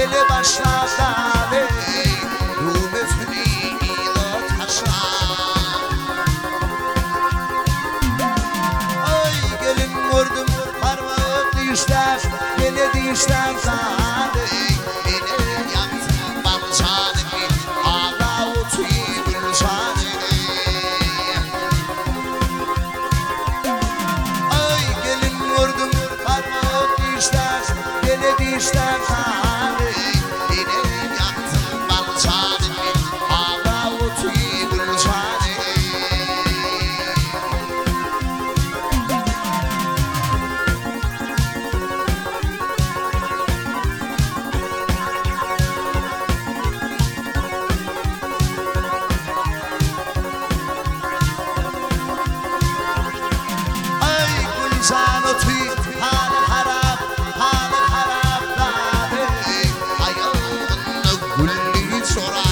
ele başladı Rümetini ilo taşa Ay gelin gördüm parmağı dişler Beni dişler zadı Beni yaktın balcanı Hala otuyu gülcanı Ay gelin gördüm parmağı dişler Beni dişler zadı Beni yaktın balcanı Hala otuyu gülcanı Ay Güljan otuyu halı harap dadı Ayağında güllü çora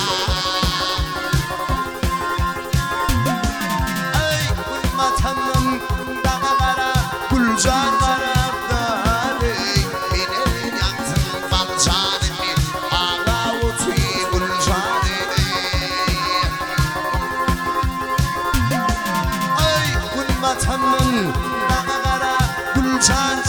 Ay gülmatanın dağa kara Güljan harap dadı Beni yaktın balcanı Hala otuyu gülcanı Ay gülmatanın dağa kara Güljan